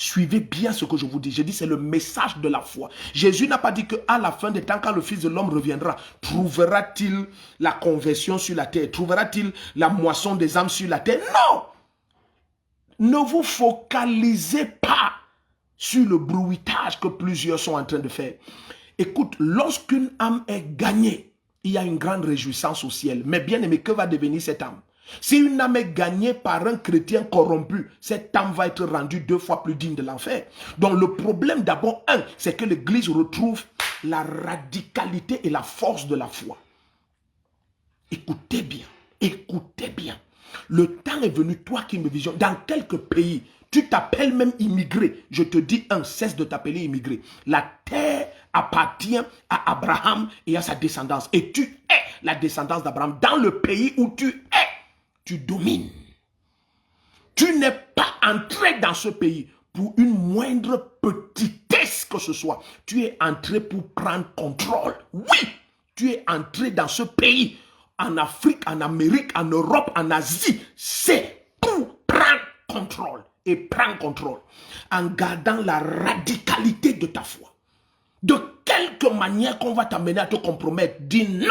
Suivez bien ce que je vous dis. Je dis c'est le message de la foi. Jésus n'a pas dit qu'à la fin des temps, quand le Fils de l'homme reviendra, trouvera-t-il la conversion sur la terre? Trouvera-t-il la moisson des âmes sur la terre? Non! Ne vous focalisez pas sur le bruitage que plusieurs sont en train de faire. Écoute, lorsqu'une âme est gagnée, il y a une grande réjouissance au ciel. Mais bien aimé, que va devenir cette âme? Si une âme est gagnée par un chrétien corrompu, cette âme va être rendue 2 fois plus digne de l'enfer. Donc le problème d'abord, c'est que l'Église retrouve la radicalité et la force de la foi. Écoutez bien, écoutez bien. Le temps est venu, toi qui me visionnes, dans quelques pays, tu t'appelles même immigré. Je te dis, cesse de t'appeler immigré. La terre appartient à Abraham et à sa descendance. Et tu es la descendance d'Abraham. Dans le pays où tu es, tu domines. Tu n'es pas entré dans ce pays pour une moindre petitesse que ce soit. Tu es entré pour prendre contrôle. Oui, tu es entré dans ce pays, en Afrique, en Amérique, en Europe, en Asie. C'est pour prendre contrôle. Et prendre contrôle en gardant la radicalité de ta foi. De quelque manière qu'on va t'amener à te compromettre, dis non.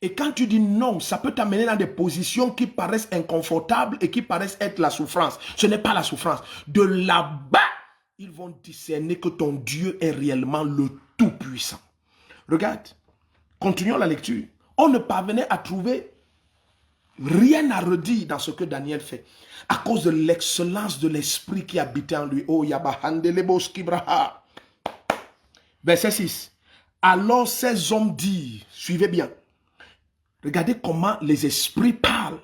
Et quand tu dis non, ça peut t'amener dans des positions qui paraissent inconfortables et qui paraissent être la souffrance. Ce n'est pas la souffrance. De là-bas, ils vont discerner que ton Dieu est réellement le Tout-Puissant. Regarde, continuons la lecture. On ne parvenait à trouver rien à redire dans ce que Daniel fait. À cause de l'excellence de l'esprit qui habitait en lui. Oh, Yabahandeleboskibraha. Verset 6. Alors ces hommes disent, suivez bien. Regardez comment les esprits parlent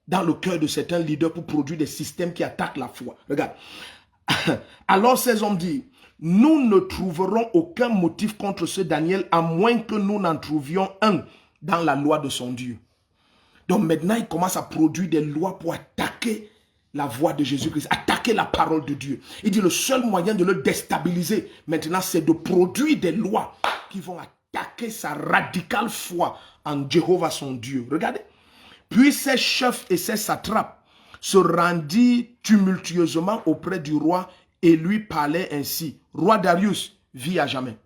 dans le cœur de certains leaders pour produire des systèmes qui attaquent la foi. Regarde. Alors ces hommes disent, nous ne trouverons aucun motif contre ce Daniel à moins que nous n'en trouvions un dans la loi de son Dieu. Donc maintenant, il commence à produire des lois pour attaquer la voix de Jésus-Christ, attaquer la parole de Dieu. Il dit le seul moyen de le déstabiliser maintenant, c'est de produire des lois qui vont attaquer sa radicale foi en Jéhovah son Dieu. Regardez. Puis ses chefs et ses satrapes se rendirent tumultueusement auprès du roi et lui parlaient ainsi. Roi Darius, vis à jamais.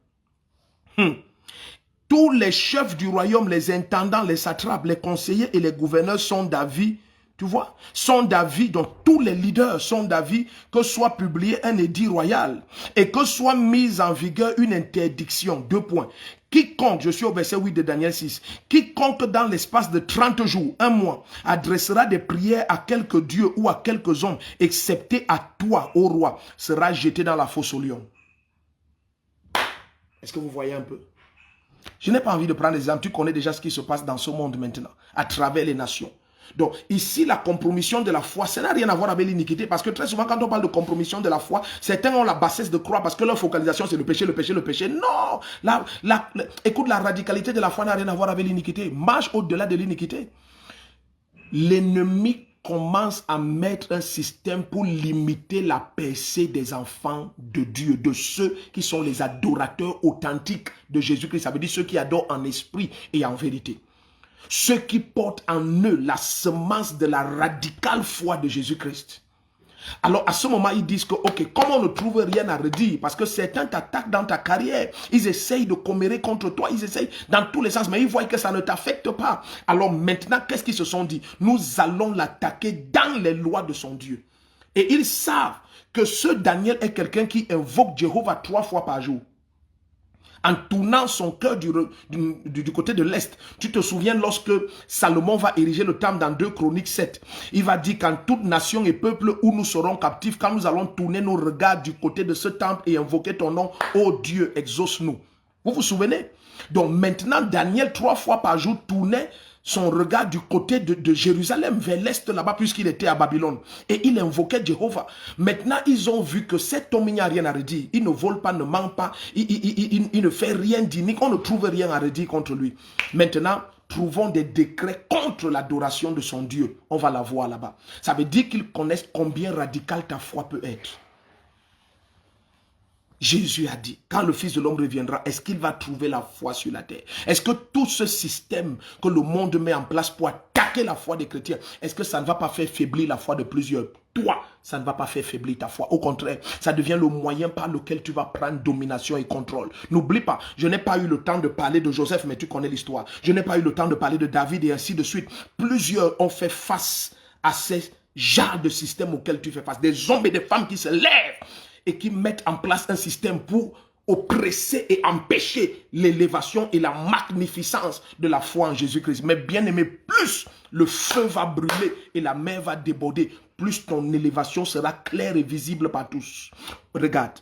Tous les chefs du royaume, les intendants, les satrapes, les conseillers et les gouverneurs sont d'avis, tu vois, sont d'avis, donc tous les leaders sont d'avis que soit publié un édit royal et que soit mise en vigueur une interdiction, 2 points, Quiconque, je suis au verset 8 de Daniel 6, quiconque dans l'espace de 30 jours, un mois, adressera des prières à quelques dieux ou à quelques hommes, excepté à toi, ô roi, sera jeté dans la fosse au lion. Est-ce que vous voyez un peu? Je n'ai pas envie de prendre des exemples. Tu connais déjà ce qui se passe dans ce monde maintenant, à travers les nations. Donc, ici, la compromission de la foi, ça n'a rien à voir avec l'iniquité. Parce que très souvent, quand on parle de compromission de la foi, certains ont la bassesse de croire parce que leur focalisation, c'est le péché, le péché, le péché. Non! Écoute, la radicalité de la foi n'a rien à voir avec l'iniquité. Marche au-delà de l'iniquité. L'ennemi commence à mettre un système pour limiter la percée des enfants de Dieu, de ceux qui sont les adorateurs authentiques de Jésus-Christ. Ça veut dire ceux qui adorent en esprit et en vérité. Ceux qui portent en eux la semence de la radicale foi de Jésus-Christ. Alors à ce moment, ils disent que, ok, comme on ne trouve rien à redire, parce que certains t'attaquent dans ta carrière, ils essayent de commérer contre toi, ils essayent dans tous les sens, mais ils voient que ça ne t'affecte pas. Alors maintenant, qu'est-ce qu'ils se sont dit? Nous allons l'attaquer dans les lois de son Dieu. Et ils savent que ce Daniel est quelqu'un qui invoque Jéhovah 3 fois par jour. En tournant son cœur du côté de l'Est. Tu te souviens lorsque Salomon va ériger le temple dans 2 Chroniques 7. Il va dire qu'en toute nation et peuple où nous serons captifs, quand nous allons tourner nos regards du côté de ce temple et invoquer ton nom, ô Dieu, exauce-nous. Vous vous souvenez? Donc maintenant, Daniel 3 fois par jour tournait son regard du côté de Jérusalem, vers l'Est là-bas, puisqu'il était à Babylone. Et il invoquait Jéhovah. Maintenant, ils ont vu que cet homme, il n'y a rien à redire. Il ne vole pas, ne ment pas, il ne fait rien d'inique. On ne trouve rien à redire contre lui. Maintenant, trouvons des décrets contre l'adoration de son Dieu. On va la voir là-bas. Ça veut dire qu'ils connaissent combien radical ta foi peut être. Jésus a dit, quand le Fils de l'homme reviendra, est-ce qu'il va trouver la foi sur la terre? Est-ce que tout ce système que le monde met en place pour attaquer la foi des chrétiens, est-ce que ça ne va pas faire faiblir la foi de plusieurs? Toi, ça ne va pas faire faiblir ta foi. Au contraire, ça devient le moyen par lequel tu vas prendre domination et contrôle. N'oublie pas, je n'ai pas eu le temps de parler de Joseph, mais tu connais l'histoire. Je n'ai pas eu le temps de parler de David et ainsi de suite. Plusieurs ont fait face à ces genres de systèmes auxquels tu fais face. Des hommes et des femmes qui se lèvent et qui mettent en place un système pour oppresser et empêcher l'élévation et la magnificence de la foi en Jésus-Christ. Mais bien aimé, plus le feu va brûler et la mer va déborder, plus ton élévation sera claire et visible par tous. Regarde,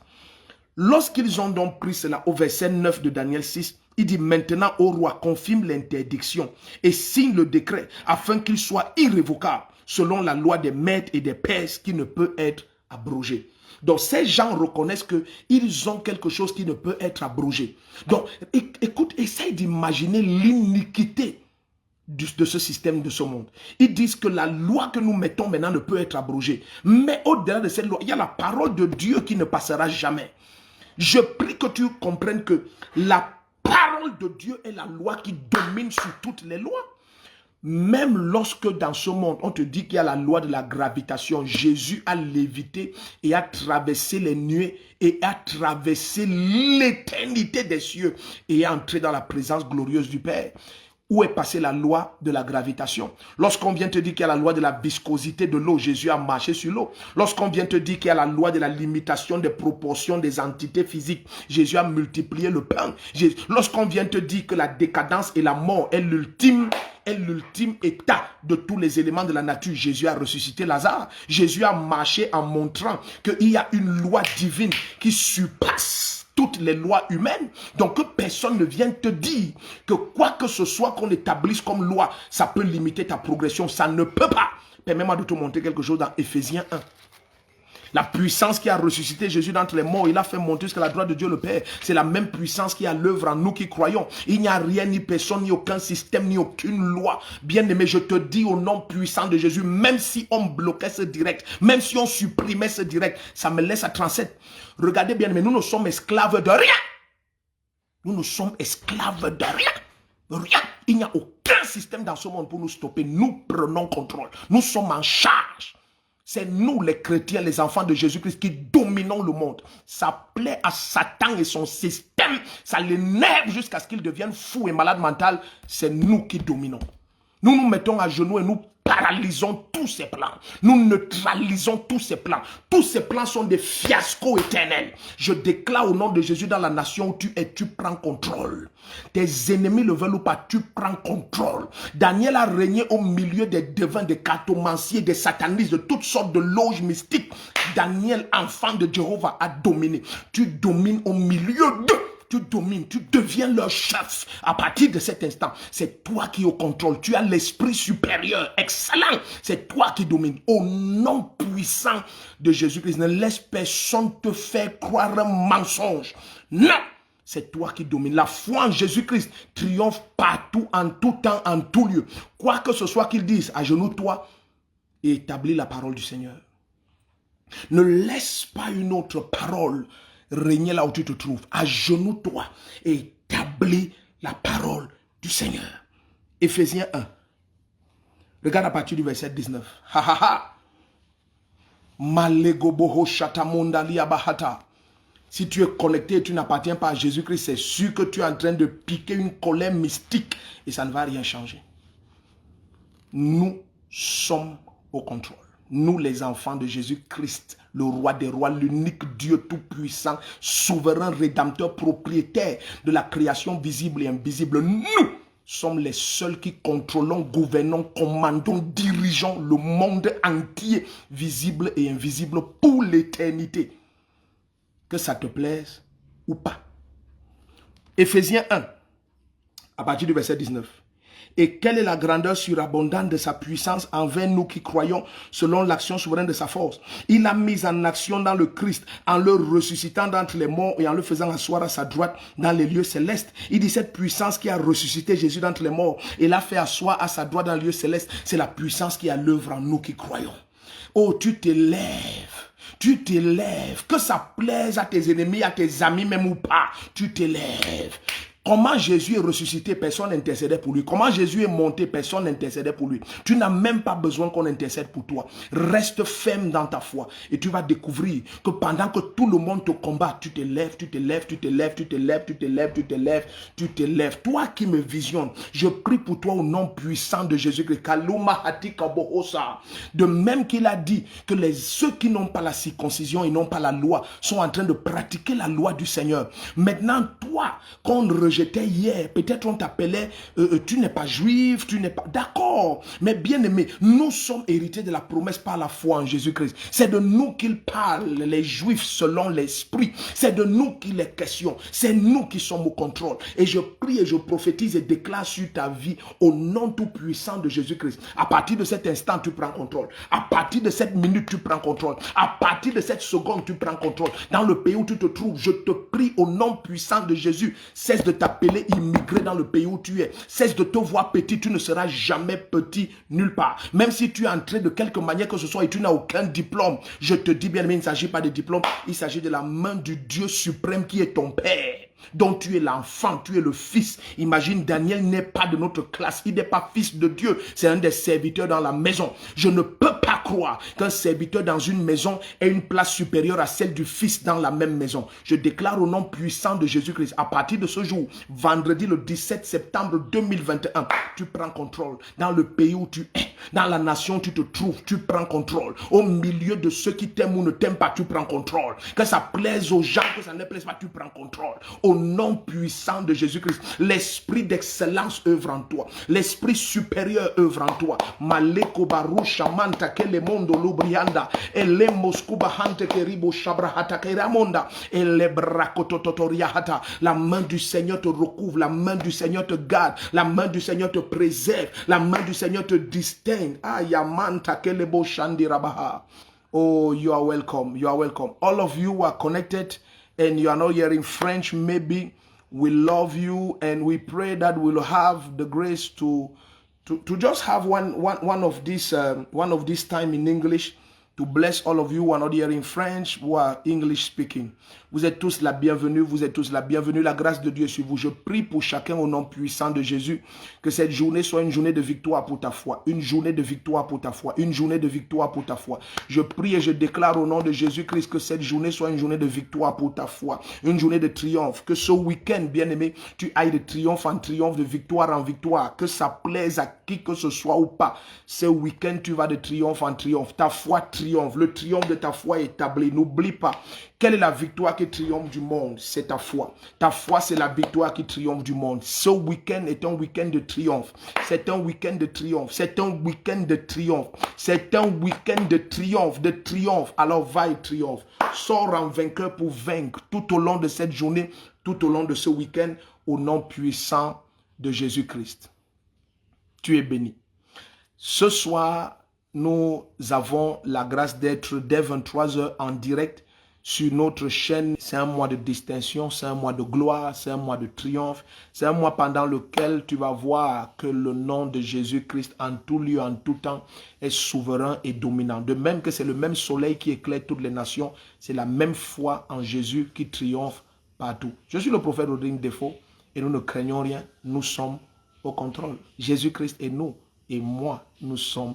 lorsqu'ils ont donc pris cela au verset 9 de Daniel 6, il dit maintenant au roi, confirme l'interdiction et signe le décret afin qu'il soit irrévocable selon la loi des Mèdes et des Perses qui ne peut être abrogée. Donc ces gens reconnaissent qu'ils ont quelque chose qui ne peut être abrogé. Donc écoute, essaye d'imaginer l'iniquité de ce système, de ce monde. Ils disent que la loi que nous mettons maintenant ne peut être abrogée. Mais au-delà de cette loi, il y a la parole de Dieu qui ne passera jamais. Je prie que tu comprennes que la parole de Dieu est la loi qui domine sur toutes les lois. Même lorsque dans ce monde, on te dit qu'il y a la loi de la gravitation, Jésus a lévité et a traversé les nuées et a traversé l'éternité des cieux et est entré dans la présence glorieuse du Père. Où est passée la loi de la gravitation? Lorsqu'on vient te dire qu'il y a la loi de la viscosité de l'eau, Jésus a marché sur l'eau. Lorsqu'on vient te dire qu'il y a la loi de la limitation des proportions des entités physiques, Jésus a multiplié le pain. Lorsqu'on vient te dire que la décadence et la mort est l'ultime état de tous les éléments de la nature, Jésus a ressuscité Lazare. Jésus a marché en montrant qu'il y a une loi divine qui surpasse toutes les lois humaines. Donc que personne ne vienne te dire que quoi que ce soit qu'on établisse comme loi, ça peut limiter ta progression. Ça ne peut pas. Permets-moi de te montrer quelque chose dans Éphésiens 1. La puissance qui a ressuscité Jésus d'entre les morts, il a fait monter jusqu'à la droite de Dieu le Père. C'est la même puissance qui est à l'œuvre en nous qui croyons. Il n'y a rien, ni personne, ni aucun système, ni aucune loi. Bien aimé, je te dis au nom puissant de Jésus, même si on bloquait ce direct, même si on supprimait ce direct, ça me laisse à 37. Regardez bien aimé, nous ne sommes esclaves de rien. Nous ne sommes esclaves de rien. Rien. Il n'y a aucun système dans ce monde pour nous stopper. Nous prenons contrôle. Nous sommes en charge. C'est nous les chrétiens, les enfants de Jésus-Christ qui dominons le monde. Ça plaît à Satan et son système. Ça l'énerve jusqu'à ce qu'il devienne fou et malade mental. C'est nous qui dominons. Nous nous mettons à genoux et nous paralysons tous ces plans. Nous neutralisons tous ces plans. Tous ces plans sont des fiascos éternels. Je déclare au nom de Jésus dans la nation où tu es, tu prends contrôle. Tes ennemis le veulent ou pas, tu prends contrôle. Daniel a régné au milieu des devins, des cartomanciers, des satanistes, de toutes sortes de loges mystiques. Daniel, enfant de Jéhovah, a dominé. Tu domines au milieu d'eux. Tu domines, tu deviens leur chef. À partir de cet instant, c'est toi qui es au contrôle. Tu as l'esprit supérieur, excellent. C'est toi qui domines. Au nom puissant de Jésus-Christ, ne laisse personne te faire croire un mensonge. Non, c'est toi qui domines. La foi en Jésus-Christ triomphe partout, en tout temps, en tout lieu. Quoi que ce soit qu'ils disent, agenouille-toi et établis la parole du Seigneur. Ne laisse pas une autre parole régner là où tu te trouves. Agenouille-toi et établis la parole du Seigneur. Éphésiens 1. Regarde à partir du verset 19. Ha ha ha. Malegoboho shatamondalia bahata. Si tu es connecté et tu n'appartiens pas à Jésus-Christ, c'est sûr que tu es en train de piquer une colère mystique et ça ne va rien changer. Nous sommes au contrôle. Nous, les enfants de Jésus-Christ, le roi des rois, l'unique Dieu tout-puissant, souverain, rédempteur, propriétaire de la création visible et invisible. Nous sommes les seuls qui contrôlons, gouvernons, commandons, dirigeons le monde entier, visible et invisible, pour l'éternité. Que ça te plaise ou pas. Éphésiens 1, à partir du verset 19. Et quelle est la grandeur surabondante de sa puissance envers nous qui croyons selon l'action souveraine de sa force. Il a mis en action dans le Christ en le ressuscitant d'entre les morts et en le faisant asseoir à sa droite dans les lieux célestes. Il dit cette puissance qui a ressuscité Jésus d'entre les morts et l'a fait asseoir à sa droite dans les lieux célestes, c'est la puissance qui est à l'œuvre en nous qui croyons. Oh, tu t'élèves. Tu t'élèves. Que ça plaise à tes ennemis, à tes amis même ou pas. Tu t'élèves. Comment Jésus est ressuscité, personne n'intercédait pour lui. Comment Jésus est monté, personne n'intercédait pour lui. Tu n'as même pas besoin qu'on intercède pour toi. Reste ferme dans ta foi et tu vas découvrir que pendant que tout le monde te combat, tu t'élèves, tu t'élèves, tu t'élèves, tu t'élèves, tu t'élèves, tu t'élèves, tu t'élèves. Toi qui me visionnes, je prie pour toi au nom puissant de Jésus-Christ. De même qu'il a dit que ceux qui n'ont pas la circoncision et n'ont pas la loi sont en train de pratiquer la loi du Seigneur. Maintenant, toi, qu'on rejetait hier, peut-être on t'appelait, tu n'es pas juif, tu n'es pas... D'accord, mais bien aimé, nous sommes hérités de la promesse par la foi en Jésus-Christ. C'est de nous qu'il parle, les juifs selon l'esprit. C'est de nous qu'il est question. C'est nous qui sommes au contrôle. Et je prie et je prophétise et déclare sur ta vie au nom tout puissant de Jésus-Christ. À partir de cet instant, tu prends contrôle. À partir de cette minute, tu prends contrôle. À partir de cette seconde, tu prends contrôle. Dans le pays où tu te trouves, je te prie au nom puissant de Jésus, cesse de t'appeler immigré dans le pays où tu es. Cesse de te voir petit, tu ne seras jamais petit nulle part. Même si tu es entré de quelque manière que ce soit et tu n'as aucun diplôme, je te dis bien, mais il ne s'agit pas de diplôme, il s'agit de la main du Dieu suprême qui est ton Père, dont tu es l'enfant, tu es le fils. Imagine, Daniel n'est pas de notre classe, il n'est pas fils de Dieu, c'est un des serviteurs dans la maison. Je ne peux pas croire qu'un serviteur dans une maison ait une place supérieure à celle du fils dans la même maison. Je déclare au nom puissant de Jésus-Christ, à partir de ce jour, vendredi le 17 septembre 2021, tu prends contrôle dans le pays où tu es, dans la nation où tu te trouves, tu prends contrôle. Au milieu de ceux qui t'aiment ou ne t'aiment pas, tu prends contrôle. Que ça plaise aux gens, que ça ne plaise pas, tu prends contrôle. Au nom puissant de Jésus-Christ, l'esprit d'excellence œuvre en toi. L'esprit supérieur œuvre en toi. Maleko barusha manta kele mondo lubrianda ele moskuba hante keribo shabrahata keramonda ele brakototoriahata. La main du Seigneur te recouvre, la main du Seigneur te garde, la main du Seigneur te préserve, la main du Seigneur te distingue. Ayamanta kelebo shandirabaha. Oh, you are welcome. You are welcome. All of you who are connected and you are not hearing French, maybe we love you and we pray that we'll have the grace to just have one of this time in English to bless all of you who are not hearing French, who are English speaking. Vous êtes tous la bienvenue, vous êtes tous la bienvenue. La grâce de Dieu est sur vous. Je prie pour chacun au nom puissant de Jésus que cette journée soit une journée de victoire pour ta foi. Une journée de victoire pour ta foi. Une journée de victoire pour ta foi. Je prie et je déclare au nom de Jésus-Christ que cette journée soit une journée de victoire pour ta foi. Une journée de triomphe. Que ce week-end, bien-aimé, tu ailles de triomphe en triomphe, de victoire en victoire. Que ça plaise à qui que ce soit ou pas. Ce week-end, tu vas de triomphe en triomphe. Ta foi triomphe. Le triomphe de ta foi est établi. N'oublie pas, quelle est la victoire qui triomphe du monde? C'est ta foi. Ta foi, c'est la victoire qui triomphe du monde. Ce week-end est un week-end de triomphe. C'est un week-end de triomphe. C'est un week-end de triomphe. C'est un week-end de triomphe, de triomphe. Alors va et triomphe. Sors en vainqueur pour vaincre tout au long de cette journée, tout au long de ce week-end, au nom puissant de Jésus-Christ. Tu es béni. Ce soir, nous avons la grâce d'être dès 23h en direct sur notre chaîne. C'est un mois de distinction, c'est un mois de gloire, c'est un mois de triomphe. C'est un mois pendant lequel tu vas voir que le nom de Jésus-Christ en tout lieu, en tout temps, est souverain et dominant. De même que c'est le même soleil qui éclaire toutes les nations, c'est la même foi en Jésus qui triomphe partout. Je suis le prophète Rodrigue Defo et nous ne craignons rien, nous sommes au contrôle. Jésus-Christ est nous et moi, nous sommes